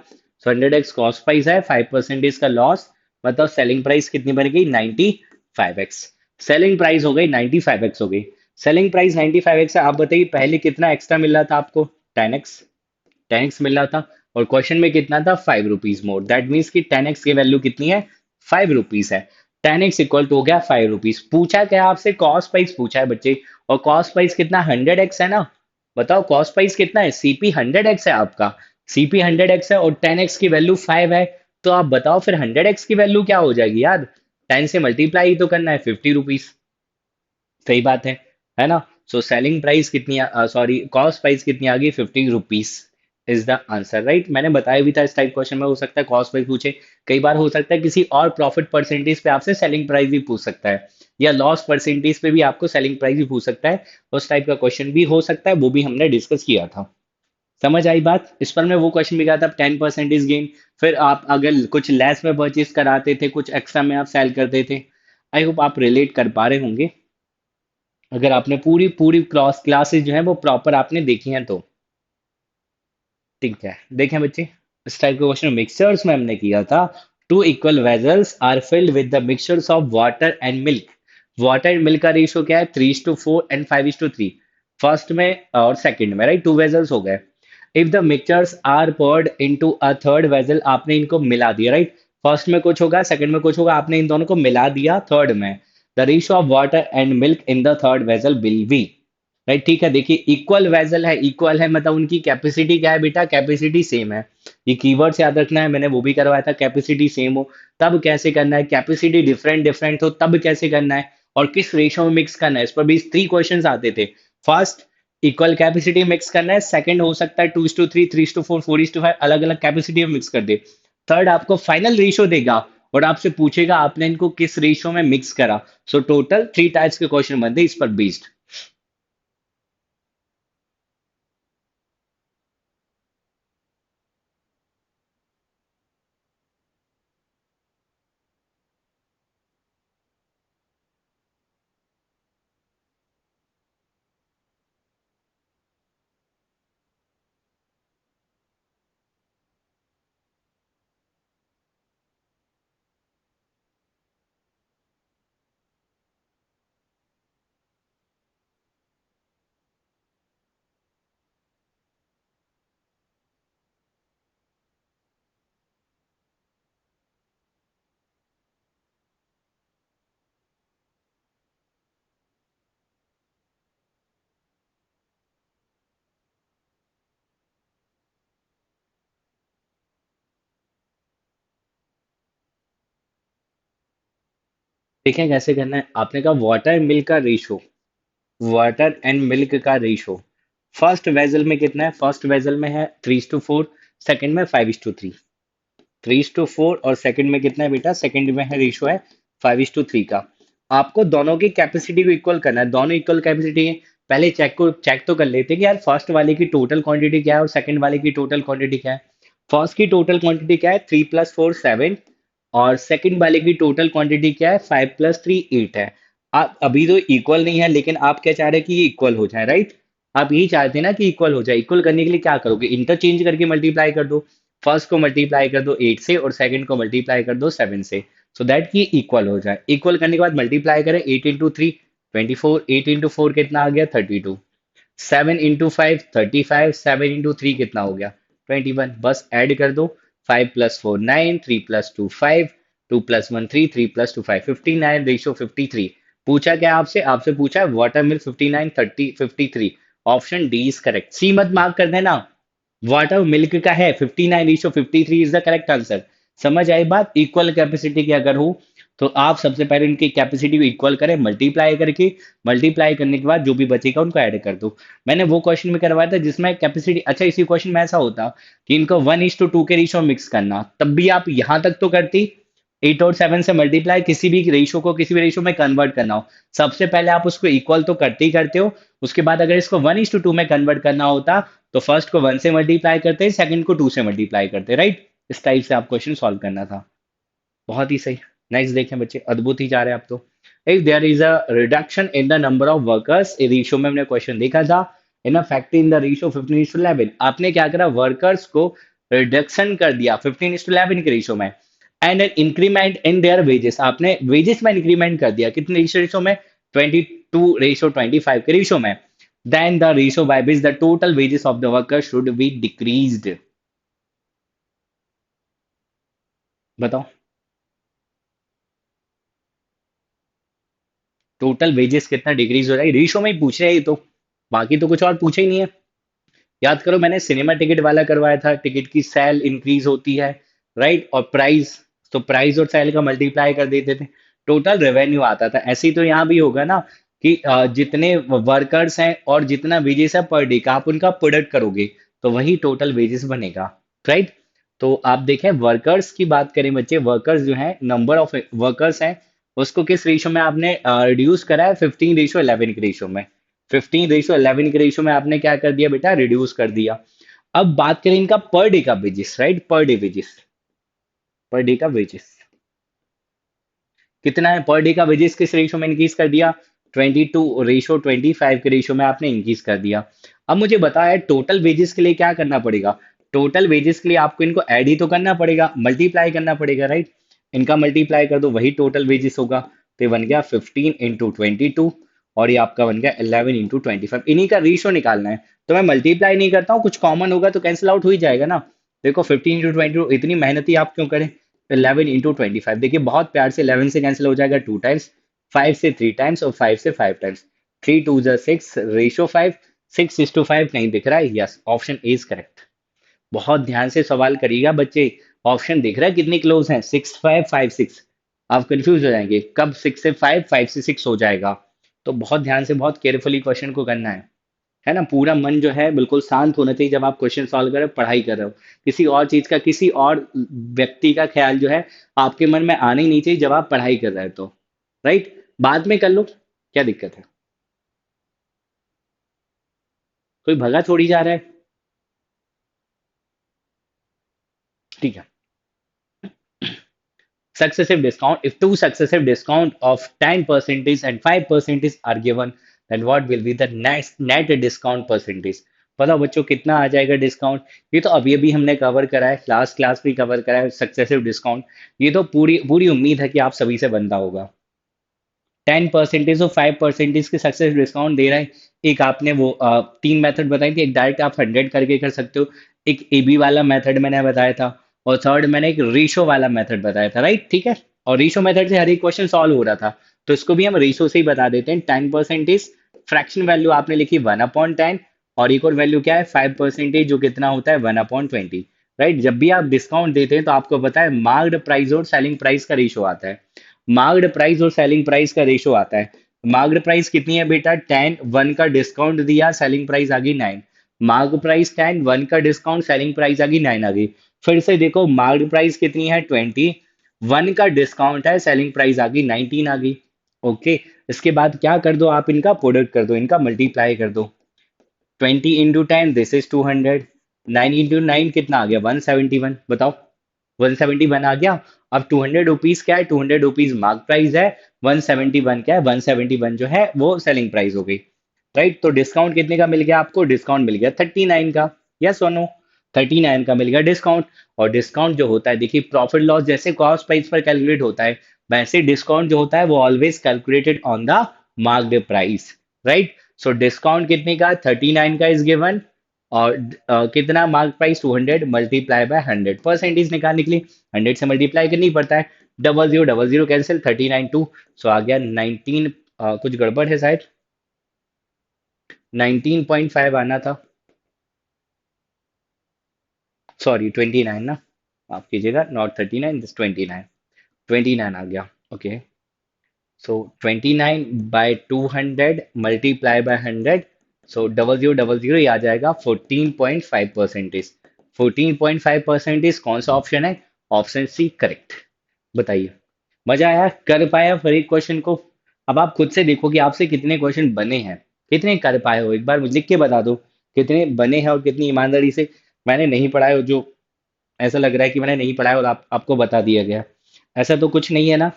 तो 100x कॉस्ट प्राइस है, 5% का लॉस, मतलब सेलिंग प्राइस कितनी बन गई, 95x। सेलिंग प्राइस हो गई 95x हो गई। सेलिंग प्राइस 95x है, आप बताइए पहले कितना एक्स्ट्रा मिल रहा था आपको, 10x। 10x मिल रहा था, और क्वेश्चन में कितना था, 5 रुपीज मोर, दैट मीन्स कि 10x की वैल्यू कितनी है, 5 रुपीज है। 10x इक्वल टू हो गया 5 रुपीज। पूछा क्या आपसे, कॉस्ट प्राइस पूछा है बच्चे, और कॉस्ट प्राइस कितना, 100x है ना। बताओ कॉस्ट प्राइस कितना है, सीपी 100x है आपका। सीपी 100x है और 10x की वैल्यू 5 है। तो आप बताओ फिर 100x की वैल्यू क्या हो जाएगी यार, 10 से मल्टीप्लाई तो करना है, 50 रुपीज। सही बात है ना। सो सेलिंग प्राइस कितनी, सॉरी कॉस्ट प्राइस कितनी आ गई, 50 rupees is the answer. Right, मैंने बताया भी था इस टाइप क्वेश्चन में हो सकता है कॉस्ट प्राइस पूछे। कई बार हो सकता है किसी और प्रॉफिट परसेंटेज पे आपसे सेलिंग प्राइस भी पूछ सकता है, या लॉस परसेंटेज पे भी आपको सेलिंग प्राइस भी पूछ सकता है। उस टाइप का क्वेश्चन भी हो सकता है, वो भी हमने डिस्कस किया था। समझ आई बात। इस पर मैं वो क्वेश्चन भी कहा था 10% गेन। फिर आप अगर कुछ लेस में परचेज कराते थे, कुछ एक्स्ट्रा में आप सेल करते थे। आई होप आप रिलेट कर पा रहे होंगे, अगर आपने पूरी पूरी क्लासेस जो है वो प्रॉपर आपने देखी हैं तो। ठीक है, देखें बच्चे, इस टाइप का क्वेश्चन मिक्सचर्स में हमने किया था। Two equal vessels are filled with the mixtures of water and milk. Water and milk का रेशियो क्या है, 3:4 एंड 5:3। फर्स्ट में और सेकंड में, राइट, टू वेजल्स हो गए। If the mixtures are poured into a third vessel, आपने इनको मिला दिया, राइट। फर्स्ट में कुछ होगा, सेकंड में कुछ होगा, आपने इन दोनों को मिला दिया थर्ड में। The ratio of water and milk in the third vessel will be, right. ठीक है, देखिए इक्वल वेजल है, इक्वल है मतलब उनकी कैपेसिटी क्या है बेटा, कैपेसिटी सेम है। ये कीवर्ड्स याद रखना है, मैंने वो भी करवाया था, कैपेसिटी सेम हो तब कैसे करना है, कैपेसिटी डिफरेंट डिफरेंट हो तब कैसे करना है, और किस रेशो में मिक्स करना है, इस पर भी 3 क्वेश्चंस आते थे। फर्स्ट, इक्वल कैपेसिटी मिक्स करना है। सेकंड हो सकता है 2:3, 3:4, 4:5, अलग अलग कैपेसिटी में मिक्स कर दे। थर्ड आपको फाइनल रेशो देगा और आपसे पूछेगा आपने इनको किस रेशो में मिक्स करा। सो टोटल 3 टाइप्स के क्वेश्चन बनते हैं इस पर बेस्ड। देखें कैसे करना है। आपने कहा वाटर मिल्क का रेशो, वाटर एंड मिल्क का रेशो। फर्स्ट वेजल में कितना है? फर्स्ट वेजल में है 3:4, सेकंड में 5:3। 3:4 और सेकंड में कितना है बेटा? सेकंड में है रेशो है 5:3 का। आपको दोनों की कैपेसिटी को इक्वल करना है, दोनों इक्वल कैपेसिटी है। पहले चेक तो कर लेते हैं कि यार फर्स्ट वाले की टोटल क्वांटिटी क्या है और सेकंड वाले की टोटल क्वांटिटी क्या है। फर्स्ट की टोटल क्वांटिटी क्या है? 3 + 4 7, और सेकंड वाले की टोटल क्वांटिटी क्या है? 5 + 3 8 है। आप अभी तो इक्वल नहीं है, लेकिन आप क्या चाह रहे हैं कि ये इक्वल हो जाए, राइट? आप यही चाहते हैं ना कि इक्वल हो जाए। इक्वल करने के लिए क्या करोगे? इंटरचेंज करके मल्टीप्लाई कर दो। फर्स्ट को मल्टीप्लाई कर दो 8 से और सेकंड को मल्टीप्लाई कर दो 7 से, सो दैट कि इक्वल हो जाए। इक्वल करने के बाद मल्टीप्लाई करें 8 × 3 24, 8 × 4 कितना आ गया? 32, 7 × 5 35, 7 × 3 कितना हो गया? 21। बस ऐड कर दो। 5 + 4 9, 3 + 2 5, 2 + 1 3, 3 + 2 5, 59 रेशो 53। पूछा क्या आपसे? आपसे पूछा है water milk 59 30 53। Option D is correct. C मत मार्क कर देना, वाटर मिल्क का है 59:53 इज द करेक्ट आंसर। समझ आई बात? इक्वल कैपेसिटी की अगर हो तो आप सबसे पहले इनकी कैपेसिटी को इक्वल करें मल्टीप्लाई करके। मल्टीप्लाई करने के बाद जो भी बचेगा उनको ऐड कर दो। मैंने वो क्वेश्चन में करवाया था जिसमें कैपेसिटी, अच्छा इसी क्वेश्चन में ऐसा होता कि इनको 1:2 के रेशो मिक्स करना, तब भी आप यहां तक तो करती। 8 और 7 से मल्टीप्लाई, किसी भी रेशो को किसी भी रेशो में कन्वर्ट करना हो, सबसे पहले आप उसको इक्वल तो करते ही करते हो। उसके बाद अगर इसको 1:2 में कन्वर्ट करना होता तो फर्स्ट को 1 से मल्टीप्लाई करते, सेकंड को 2 से मल्टीप्लाई करते, राइट? इस टाइप से आप क्वेश्चन सॉल्व करना था। बहुत ही सही। नेक्स्ट देखें बच्चे, अद्भुत ही जा रहे हैं आप तो। If there is a reduction in the number of workers, ratio में हमने क्वेश्चन देखा था, in a factory in the ratio 15:11, आपने क्या करा? वर्कर्स को रिडक्शन कर दिया 15:11 के रेशियो में। And an increment in their wages, आपने वेजेस में इंक्रीमेंट कर दिया कितने रेशियो में? 22:25 के रेशियो में। Then the ratio by which the total wages of the worker should be decreased. बताओ। टोटल वेजेस कितना डिक्रीज हो रहा है, रेशियो में ही पूछ रहे हैं ये तो, बाकी तो कुछ और पूछे ही नहीं है। याद करो मैंने सिनेमा टिकट वाला करवाया था, टिकट की सेल इंक्रीज होती है, राइट? और प्राइस, तो प्राइस और सेल का मल्टीप्लाई कर देते थे, टोटल रेवेन्यू आता था। ऐसे ही तो यहाँ भी होगा ना कि जितने वर्कर्स हैं और जितना वेजेस है पर डे का, आप उनका प्रोडक्ट करोगे तो वही टोटल वेजेस बनेगा, राइट? तो आप देखें वर्कर्स की बात करें बच्चे, वर्कर्स जो है, नंबर ऑफ वर्कर्स हैं, उसको किस रेशो में आपने रिड्यूस करा है? 15:11 के रेशो में। 15:11 के रेशियो में आपने क्या कर दिया बेटा? रिड्यूस कर दिया। अब बात करें इनका पर डे का wages, right? Per day wages, per day का वेजेस कितना है? पर डे का वेजेस किस रेशियो में इंक्रीज कर दिया? 22:25 के रेशियो में आपने इंक्रीज कर दिया। अब मुझे बताया टोटल वेजेस के लिए क्या करना पड़ेगा? टोटल वेजेस के लिए आपको इनको ऐड ही तो करना पड़ेगा, मल्टीप्लाई करना पड़ेगा, राइट? इनका मल्टीप्लाई कर दो, वही टोटल वेजेस होगा। तो ये बन गया 15 × 22, और ये आपका बन गया 11 × 25। इन्हीं का रेशियो निकालना है, तो मैं मल्टीप्लाई नहीं करता हूँ, कुछ कॉमन होगा तो कैंसिल आउट हो ही जाएगा ना। देखो 15 × 22, इतनी मेहनत ही आप क्यों करें? 11 × 25, देखिए बहुत प्यार से 11 से कैंसिल हो जाएगा 2 टाइम्स, 5 से 3 टाइम्स और 5 से 5 टाइम्स। 3 × 2 = 6, रेशियो 5, 6:5 नहीं दिख रहा है? Yes, option A is correct. बहुत ध्यान से सवाल करिएगा बच्चे। ऑप्शन दिख रहा है कितनी क्लोज हैं? 6 5 5 6। आप कंफ्यूज हो जाएंगे कब 6 से 5, 5 से 6 हो जाएगा। तो बहुत ध्यान से बहुत केयरफुली क्वेश्चन को करना है ना? पूरा मन जो है बिल्कुल शांत होना चाहिए जब आप क्वेश्चन सॉल्व कर रहे हो, पढ़ाई कर रहे हो। किसी और चीज का, किसी और व्यक्ति का ख्याल जो है आपके मन में आना ही नहीं चाहिए जब आप पढ़ाई कर रहे हो तो, राइट? बाद में कर लो, क्या दिक्कत है? कोई भगा थोड़ी जा रहा है। ठीक है। Successive discount, if two successive discount of 10 percentage and 5 percentage are given, then what will be the net discount percentage? बताओ बच्चों कितना आ जाएगा डिस्काउंट? ये तो अभी अभी हमने कवर करा है, लास्ट क्लास में कवर करा है सक्सेसिव डिस्काउंट। ये तो पूरी पूरी उम्मीद है कि आप सभी से बनता होगा। 10% और 5% के सक्सेस डिस्काउंट दे रहे हैं। एक आपने वो तीन मेथड बताई थी, एक डायरेक्ट आप 100 करके कर सकते हो, एक एबी वाला मेथड मैंने बताया था, और थर्ड मैंने एक रेशो वाला मेथड बताया था, राइट? ठीक है। और रेशो मेथड से हर एक क्वेश्चन सॉल्व हो रहा था, तो इसको भी हम रेशो से ही बता देते हैं। 10% फ्रैक्शन वैल्यू आपने लिखी 1/10, और एक और वैल्यू क्या है? 5% जो कितना होता है? 1/20, राइट? जब भी आप डिस्काउंट देते हैं तो आपको पता है मार्क्ड प्राइस और सेलिंग प्राइस का रेशो आता है। मार्क्ड प्राइस और सेलिंग प्राइस का रेशो आता है। मार्क्ड प्राइस कितनी है बेटा, 10, 1 का डिस्काउंट दिया, सेलिंग प्राइस आ गई 9। मार्क प्राइस 10, 1 का डिस्काउंट, सेलिंग प्राइस आ गई 9 आ गई। फिर से देखो, मार्क्ड प्राइस कितनी है, 20, 1 का डिस्काउंट है, सेलिंग प्राइस आ गई 19 आ गई। ओके। इसके बाद क्या कर दो आप, इनका प्रोडक्ट कर दो, इनका मल्टीप्लाई कर दो। 20 into 10, दिस इज 200। 9 into 9 कितना आ गया, 171। बताओ, 171 आ गया। अब 200 रुपीज क्या है, 200 रुपीज मार्क प्राइस है। 171 क्या है, 171 जो है वो सेलिंग प्राइस हो गई। राइट, तो डिस्काउंट कितने का मिल गया आपको, डिस्काउंट मिल गया 39 का। यस और नो, 39 का मिल गया डिस्काउंट। और डिस्काउंट जो होता है, देखिए प्रॉफिट लॉस जैसे कॉस्ट प्राइस पर कैलकुलेट होता है, वैसे डिस्काउंट जो होता है वो always calculated on the marked price. Right. So discount कितने का, 39 का इज गिवन। और कितना mark price, 200 multiply by 100, percentage निकालने के लिए 100 से मल्टीप्लाई करनी पड़ता है। Double zero cancel, 39 two. So आ गया 19। कुछ गड़बड़ है शायद, 19.5 आना था। सॉरी, 29 ना, माफ कीजिएगा, नॉट 39, दिस 29। 29 आ गया। Okay. So 29 by 200 multiply by 100। So double zero, ये आ जाएगा 14.5 परसेंटेज। 14.5 परसेंटेज कौन सा ऑप्शन है, ऑप्शन सी करेक्ट। बताइए, मजा आया, कर पाया फिर एक क्वेश्चन को। अब आप खुद से देखो कि आपसे कितने क्वेश्चन बने हैं, कितने कर पाए हो, एक बार मुझे लिख के बता दो कितने बने हैं और कितनी ईमानदारी से। मैंने नहीं पढ़ा है, जो ऐसा लग रहा है कि मैंने नहीं पढ़ा है और आपको बता दिया गया, ऐसा तो कुछ नहीं है ना।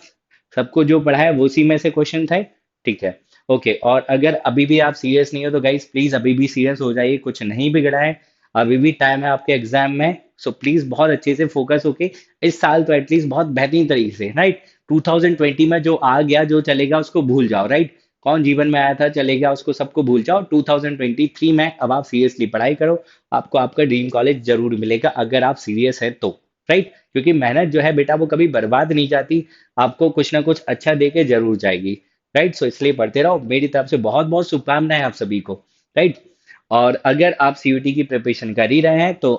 सबको जो पढ़ा है वो उसी में से क्वेश्चन थे। ठीक है। ओके। और अगर अभी भी आप सीरियस नहीं हो तो गाइज प्लीज अभी भी सीरियस हो जाइए, कुछ नहीं बिगड़ा है। अभी भी टाइम है आपके एग्जाम में। सो प्लीज बहुत अच्छे से फोकस होके इस साल तो एटलीस्ट बहुत बेहतरीन तरीके से, राइट। 2020 में जो आ गया जो चलेगा उसको भूल जाओ, राइट। कौन जीवन में आया था चले गया, उसको सबको भूल जाओ। 2023 में अब आप सीरियसली पढ़ाई करो। आपको आपका ड्रीम कॉलेज जरूर मिलेगा अगर आप सीरियस है तो, राइट। क्योंकि मेहनत जो है बेटा वो कभी बर्बाद नहीं जाती, आपको कुछ ना कुछ अच्छा दे के जरूर जाएगी। राइट। सो इसलिए पढ़ते रहो, मेरी तरफ से बहुत बहुत शुभकामनाएं आप सभी को। राइट। और अगर आप सीयूटी की प्रिपरेशन कर ही रहे हैं तो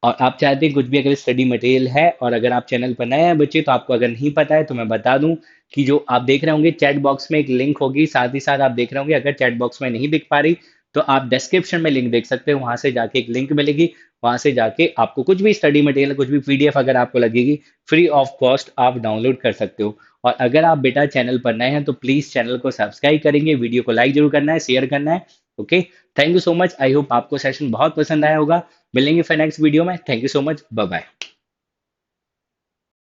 और आप चाहते हैं कुछ भी अगर स्टडी मटेरियल है, और अगर आप चैनल पर नए हैं बच्चे तो आपको अगर नहीं पता है तो मैं बता दूं कि जो आप देख रहे होंगे चैट बॉक्स में एक लिंक होगी, साथ ही साथ आप देख रहे होंगे, अगर चैट बॉक्स में नहीं दिख पा रही तो आप डिस्क्रिप्शन में लिंक देख सकते हो, वहां से जाके एक लिंक मिलेगी। वहां से जाके आपको कुछ भी स्टडी मटेरियल, कुछ भी पीडीएफ अगर आपको लगेगी, फ्री ऑफ कॉस्ट आप डाउनलोड कर सकते हो। और अगर आप बेटा चैनल पर नए हैं तो प्लीज चैनल को सब्सक्राइब करेंगे, वीडियो को लाइक जरूर करना है, शेयर करना है। Okay. Thank you so much, I hope आपको सेशन बहुत पसंद आया होगा। मिलेंगे फिर नेक्स्ट वीडियो में। Thank you so much, bye bye.